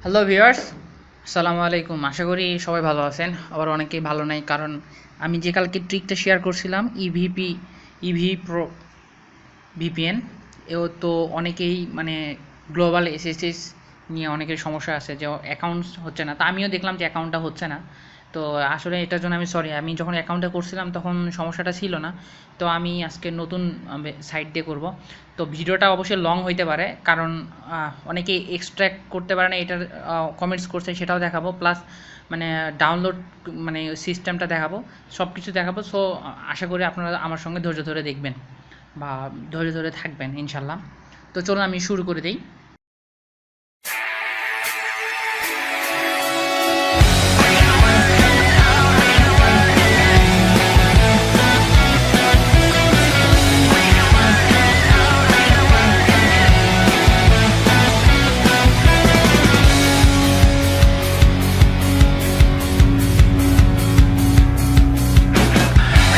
Hello viewers, আসসালামু আলাইকুম। আশা করি সবাই ভালো আছেন। আবার অনেকেই ভালো নাই, কারণ আমি যে কালকে ট্রিকটা শেয়ার করছিলাম ইভি প্রো ভিপিএন, এও তো অনেকেই মানে গ্লোবাল এসএসএস নিয়ে অনেকের সমস্যা আছে যে অ্যাকাউন্টস হচ্ছে না। তা আমিও দেখলাম যে অ্যাকাউন্টটা হচ্ছে না। তো আসলে এটার জন্য আমি সরি, আমি যখন অ্যাকাউন্টটা করছিলাম তখন সমস্যাটা ছিল না। তো আমি আজকে নতুন সাইট দিয়ে করব। তো ভিডিওটা অবশ্যই লং হইতে পারে, কারণ অনেকেই এক্সট্র্যাক্ট করতে পারে না, এটার কমেন্টস করছে সেটাও দেখাবো, প্লাস মানে ডাউনলোড মানে সিস্টেমটা দেখাবো, সব কিছু দেখাবো। সো আশা করি আপনারা আমার সঙ্গে ধৈর্য ধরে দেখবেন বা ধরে ধরে থাকবেন ইনশাল্লাহ। তো চলুন আমি শুরু করে দিই।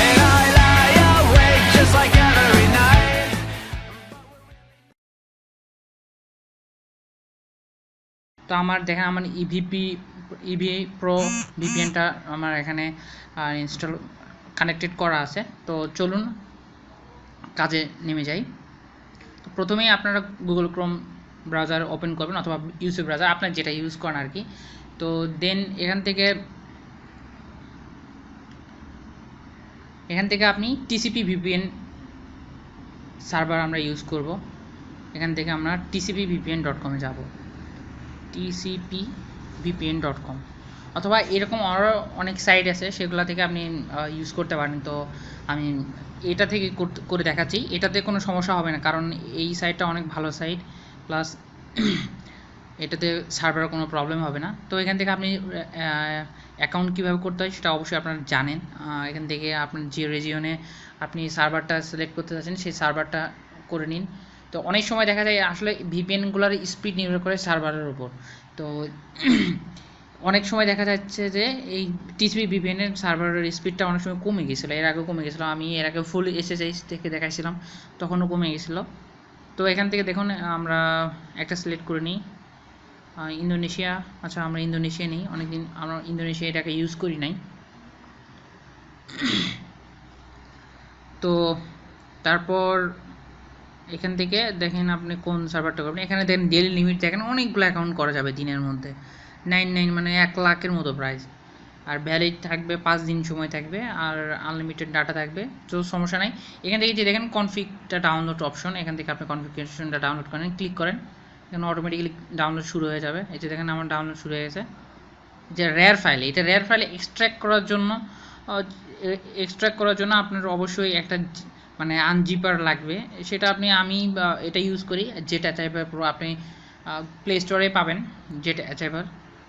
And I lie awake just like every night. তো আমার দেখেন, আমার ইভি প্রো ভিপিএনটা আমার এখানে ইনস্টল কানেক্টেড করা আছে। তো চলুন কাজে নেমে যাই। তো প্রথমেই আপনারা গুগল ক্রোম ব্রাউজার ওপেন করবেন, অথবা ইউসি ব্রাউজার আপনার যেটা ইউজ করেন আর কি। তো দেন এখান থেকে আপনি টিসিপি ভিপিএন সার্ভার আমরা ইউজ করব। এখান থেকে আমরা tcpvpn.com-এ যাব, tcpvpn.com, অথবা এরকম আরও অনেক সাইট আছে, সেগুলো থেকে আপনি ইউজ করতে পারেন। তো আমি এটা থেকে করে দেখাচ্ছি, এটাতে কোনো সমস্যা হবে না, কারণ এই সাইটটা অনেক ভালো সাইট, প্লাস এটাতে সার্ভারের কোনো প্রবলেম হবে না। তো এখান থেকে আপনি অ্যাকাউন্ট কীভাবে করতে হয় সেটা অবশ্যই আপনারা জানেন। এখান থেকে আপনার যে রিজিয়নে আপনি সার্ভারটা সিলেক্ট করতে চাচ্ছেন সেই সার্ভারটা করে নিন। তো অনেক সময় দেখা যায় আসলে ভিপিএনগুলোর স্পিড নির্ভর করে সার্ভারের উপর। তো অনেক সময় দেখা যাচ্ছে যে এই টিসিপি ভিপিএনের সার্ভারের স্পিডটা অনেক সময় কমে গেছিলো, এর আগেও কমে গেছিলো। আমি এর আগে ফুল এসএসএইচ থেকে দেখাইছিলাম, তখনও কমে গেছিলো। তো এখান থেকে দেখুন আমরা একটা সিলেক্ট করে নিই, ইন্দোনেশিয়া। আচ্ছা, আমরা ইন্দোনেশিয়া নিই, অনেকদিন আমরা ইন্দোনেশিয়া এটাকে ইউজ করি নাই। তো তারপর এখান থেকে দেখেন আপনি কোন সার্ভারটা করবেন। এখানে দেখেন ডেইলি লিমিট, দেখেন অনেকগুলো অ্যাকাউন্ট করা যাবে দিনের মধ্যে, 99 মানে 1 লাখের মতো প্রাইস। আর ভ্যালিড থাকবে 5 দিন সময় থাকবে, আর আনলিমিটেড ডাটা থাকবে। তো সমস্যা নাই। এখান থেকে যে দেখেন কনফিগটা ডাউনলোড অপশন, এখান থেকে আপনি কনফিগারেশনটা ডাউনলোড করেন, ক্লিক করেন, এখানে অটোমেটিক্যালি ডাউনলোড শুরু হয়ে যাবে। এই যে দেখেন আমার ডাউনলোড শুরু হয়ে গেছে। যে রেয়ার ফাইল, এটা রেয়ার ফাইলে এক্সট্র্যাক্ট করার জন্য আপনার অবশ্যই একটা মানে আনজিপার লাগবে। সেটা আমি এটা ইউজ করি, জেট অ্যাচাইভার প্রো। আপনি প্লে স্টোরে পাবেন জেট অ্যাচাইভার।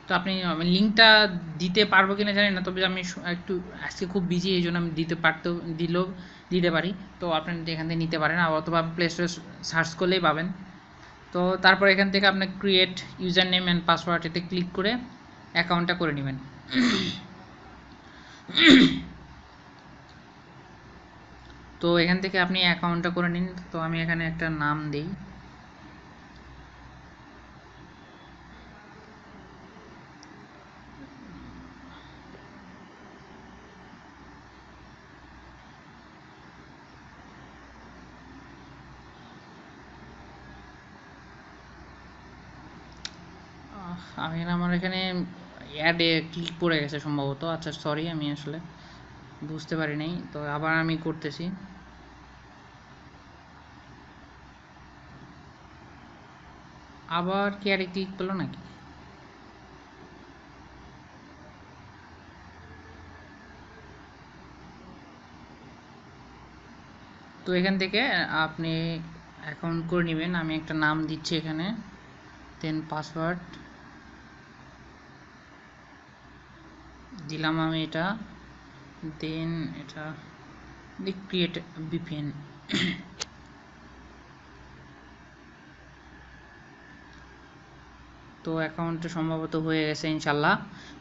তো আপনি লিঙ্কটা দিতে পারবো কিনা জানি না, তবে আমি একটু আজকে খুব বিজি, এই জন্য আমি দিলেও দিতে পারি। তো আপনি এখান থেকে নিতে পারেন, অথবা প্লে স্টোরে সার্চ করলেই পাবেন। তো তারপর এখান থেকে আপনার create user name and password, এতে ক্লিক করে অ্যাকাউন্টটা করে নেবেন। তো এখান থেকে আপনি অ্যাকাউন্টটা করে নিন। তো আমি এখানে একটা নাম দিই। আমার এখানে অ্যাডে ক্লিক পড়ে গেছে সম্ভবত। আচ্ছা সরি, আমি আসলে বুঝতে পারি নাই। তো আবার আমি করতেছি। আবার কি অ্যাডে ক্লিক পেলো নাকি? তো এখান থেকে আপনি অ্যাকাউন্ট করে নেবেন। আমি একটা নাম দিচ্ছি এখানে, দেন পাসওয়ার্ড দিলাম আমি এটা, দেন এটা ক্রিয়েট ভিপিএন। তো অ্যাকাউন্টটা সম্ভবত হয়ে গেছে ইনশাল্লাহ।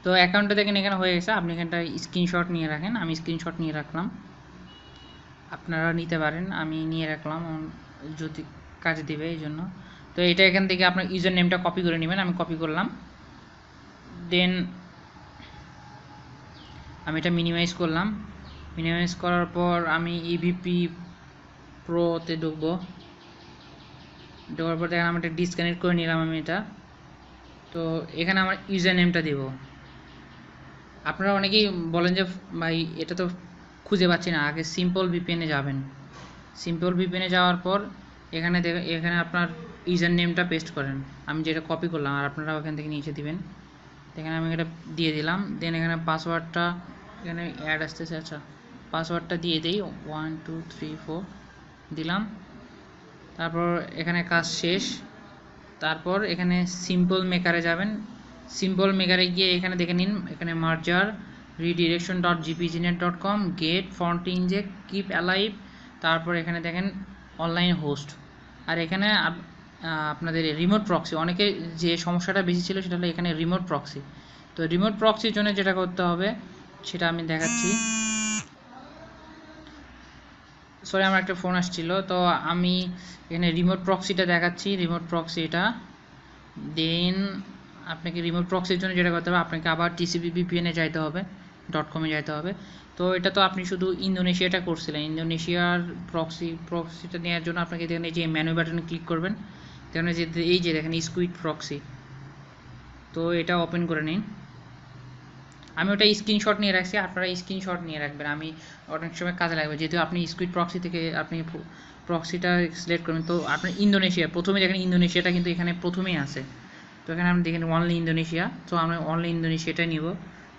তো অ্যাকাউন্টটা দেখেন এখানে হয়ে গেছে। আপনি এখানটা স্ক্রিনশট নিয়ে রাখেন, আমি স্ক্রিনশট নিয়ে রাখলাম, আপনারা নিতে পারেন, আমি নিয়ে রাখলাম যদি কাজে দিবে এই জন্য। তো এটা এখান থেকে আপনার ইউজার নেমটা কপি করে নেবেন, আমি কপি করলাম। দেন আমি এটা মিনিমাইজ করলাম। মিনিমাইজ করার পর আমি ইভিপি প্রোতে ঢুকবো। ঢোকার পর দেখেন আমি এটা ডিসকানেক্ট করে নিলাম আমি এটা। তো এখানে আমার ইউজার নেমটা দেব। আপনারা অনেকেই বলেন যে ভাই এটা তো খুঁজে পাচ্ছি না, আগে সিম্পল ভিপিএনে যাবেন। সিম্পল ভিপিএনে যাওয়ার পর এখানে আপনার ইউজার নেমটা পেস্ট করেন। আমি যেটা কপি করলাম আর আপনারা ওখান থেকে নিচে দিবেন। এখানে আমি এটা দিয়ে দিলাম। দেন এখানে পাসওয়ার্ডটা এখানে অ্যাড আসতেছে, আচ্ছা পাসওয়ার্ডটা দিয়ে দিই 1 2 3 4 দিলাম। তারপর এখানে কাজ শেষ। তারপর এখানে সিম্পল মেকারে যাবেন। সিম্পল মেকারে গিয়ে এখানে দেখে নিন, এখানে merger redirection.gpgnet.com get font inject keep alive. তারপর এখানে দেখেন অনলাইন হোস্ট। আর এখানে আপনাদের রিমোট প্রক্সি, অনেকে যে সমস্যাটা বেশি ছিল সেটা হলো এখানে রিমোট প্রক্সি। তো রিমোট প্রক্সির জন্য যেটা করতে হবে সেটা আমি দেখাচ্ছি। সরি আমার একটা ফোন আসছিল, তো আমি এখানে রিমোট প্রক্সিটা দেখাচ্ছি। রিমোট প্রক্সি এটা। দেন আপনাকে রিমোট প্রক্সির জন্য যেটা করতে হবে আপনাকে আবার টিসিপি ভিপিএনে যাইতে হবে, .com-এ যাইতে হবে। তো এটা তো আপনি শুধু ইন্দোনেশিয়াটা করছিলেন, ইন্দোনেশিয়ার প্রক্সিটা নেওয়ার জন্য আপনাকে দেখেন এই যে মেনু বাটনে ক্লিক করবেন। দেখেন যে এই যে দেখেন স্কুইড প্রক্সি, তো এটা ওপেন করে নিন। আমি ওটা স্ক্রিনশট নিয়ে রাখছি, আপনারা স্ক্রিনশট নিয়ে রাখবেন, আমি অনেক সময় কাজে লাগবে। যেহেতু আপনি স্কুইড প্রক্সি থেকে আপনি প্রক্সিটা সিলেক্ট করবেন, তো আপনার ইন্দোনেশিয়া প্রথমে দেখেন, ইন্দোনেশিয়াটা কিন্তু এখানে প্রথমেই আছে। তো এখানে আপনি দেখেন অনলি ইন্দোনেশিয়া, তো আমরা অনলি ইন্দোনেশিয়াটাই নিব।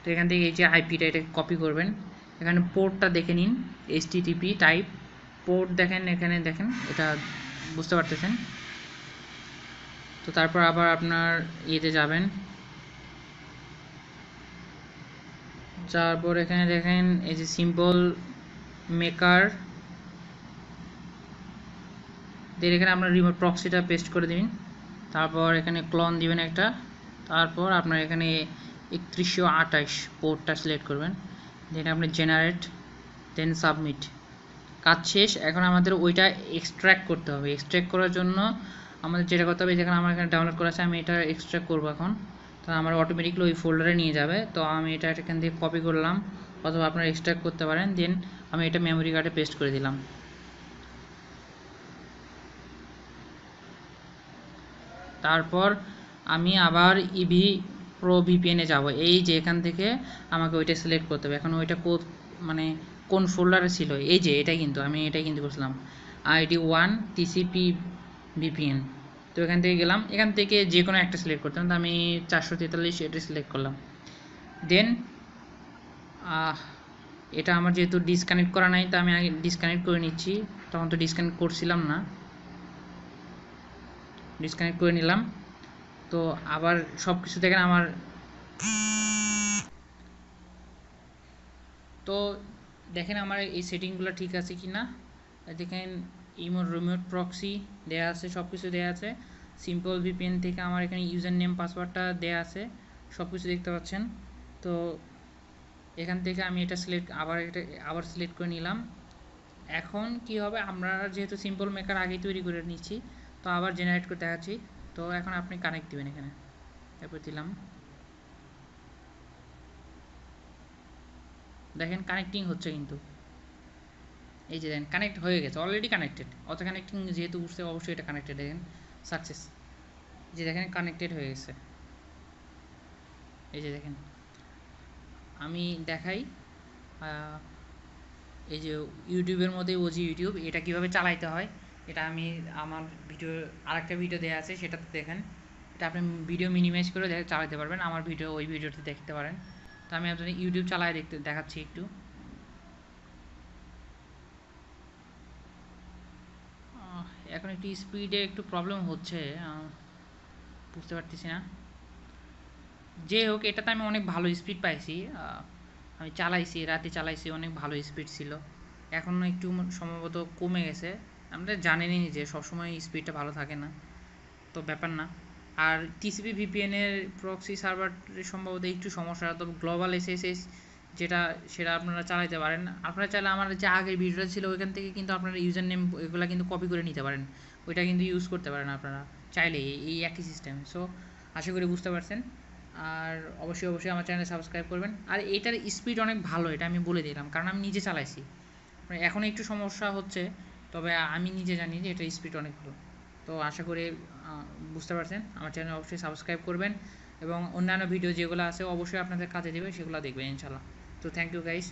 তো এখান থেকে এই যে আইপিটা এটা কপি করবেন। এখানে পোর্টটা দেখে নিন, HTTP টাইপ পোর্ট দেখেন, এখানে দেখেন এটা বুঝতে পারতেছেন। তো তারপর আবার আপনার ইয়েতে যাবেন, তারপর এখানে দেখেন এই যে সিম্পল মেকার, দিয়ে এখানে আপনার রিমোট প্রক্সিটা পেস্ট করে দিবেন। তারপর এখানে ক্লোন দিবেন একটা। তারপর আপনার এখানে 3128 পোর্টটা সিলেক্ট করবেন। দেন আপনি জেনারেট, দেন সাবমিট। কাজ শেষ। এখন আমাদের ওইটা এক্সট্র্যাক্ট করতে হবে। এক্সট্র্যাক্ট করার জন্য আমাদের যেটা করতে হবে, যেখানে আমার এখানে ডাউনলোড করা আছে আমি এটা এক্সট্র্যাক্ট করবো এখন। তো আমার অটোমেটিকলি ওই ফোল্ডারে নিয়ে যাবে। তো আমি এটা এখান থেকে কপি করলাম, অথবা আপনারা এক্সট্র্যাক্ট করতে পারেন। দেন আমি এটা মেমোরি কার্ডে পেস্ট করে দিলাম। তারপর আমি আবার ইভি প্রো ভিপিএনে যাব। এই যে এখান থেকে আমাকে ওইটা সিলেক্ট করতে হবে। এখন ওইটা মানে কোন ফোল্ডারে ছিল, এই যে এটা, কিন্তু আমি এটাই কিন্তু করছিলাম ID1 TCP VPN। তো এখান থেকে গেলাম, এখান থেকে যে কোনো একটা সিলেক্ট করতাম, তো আমি 443 এটা সিলেক্ট করলাম। দেন এটা আমার যেহেতু ডিসকানেক্ট করা নাই, তো আমি আগে ডিসকানেক্ট করে নিচ্ছি। তখন তো ডিসকানেক্ট করছিলাম না, ডিসকানেক্ট করে নিলাম। তো আবার সব কিছু দেখেন আমার, তো দেখেন আমার এই সেটিংগুলো ঠিক আছে কি না। দেখেন রিমোট প্রক্সি দেয়া আছে, সব কিছু দেয়া আছে। সিম্পল ভিপিএন থেকে আমার এখানে ইউজার নেম পাসওয়ার্ডটা দেয়া আছে, সব কিছু দেখতে পাচ্ছেন। তো এখান থেকে আমি এটা আবার সিলেক্ট করে নিলাম। এখন কি হবে, আমরা যেহেতু সিম্পল মেকার আগেই তৈরি করে নিচ্ছি, তো আবার জেনারেট করে দেখাচ্ছি। তো এখন আপনি কানেক্ট দিবেন এখানে, এরপর দিলাম। দেখেন কানেক্টিং হচ্ছে, কিন্তু এই যে দেখেন কানেক্ট হয়ে গেছে, অলরেডি কানেক্টেড। অটো কানেক্টিং যেহেতু উঠছে অবশ্যই এটা কানেক্টেড। দেখেন সাকসেস, যে দেখেন কানেক্টেড হয়ে গেছে। এই যে দেখেন আমি দেখাই, এই যে ইউটিউবের মধ্যে ওজি ইউটিউব, এটা কিভাবে চালাইতে হয় এটা আমি আমার আরেকটা ভিডিও দেওয়া আছে, সেটাতে দেখেন। এটা আপনি ভিডিও মিনিমাইজ করে চালাতে পারবেন, আমার ওই ভিডিওতে দেখতে পারেন। তো আমি আপনাদের ইউটিউব চালায় দেখাচ্ছি একটু। এখন একটু স্পিডে একটু প্রবলেম হচ্ছে, বুঝতে পারতেছি না। যে হোক, এটাতে আমি অনেক ভালো স্পিড পাইছি। আমি চালাইছি, রাতে চালাইছি, অনেক ভালো স্পিড ছিল। এখন একটু সম্ভবত কমে গেছে। আমরা জানেনই যে সবসময় স্পিডটা ভালো থাকে না, তো ব্যাপার না। আর টিসিপি ভিপিএনের প্রক্সি সার্ভার সম্ভবত একটু সমস্যা, তবে গ্লোবাল SSH সেটা আপনারা চালাইতে পারেন। আপনারা চাইলে আমার যে আগের ভিডিওটা ছিল ওইখান থেকে কিন্তু আপনারা ইউজার নেম এগুলো কিন্তু কপি করে নিতে পারেন, ওইটা কিন্তু ইউজ করতে পারেন আপনারা চাইলে, এই একই সিস্টেম। সো আশা করি বুঝতে পারছেন। আর অবশ্যই আমার চ্যানেল সাবস্ক্রাইব করবেন। আর এটার স্পিড অনেক ভালো, এটা আমি বলে দিলাম, কারণ আমি নিজে চালাইছি। মানে এখন একটু সমস্যা হচ্ছে, তবে আমি নিজে জানি যে এটার স্পিড অনেক ভালো। তো আশা করি বুঝতে পারছেন। আমার চ্যানেল অবশ্যই সাবস্ক্রাইব করবেন এবং অন্যান্য ভিডিও যেগুলো আছে অবশ্যই আপনাদের কাজে দেবে, সেগুলো দেখবেন ইনশাল্লাহ। তো থ্যাংক ইউ গাইস।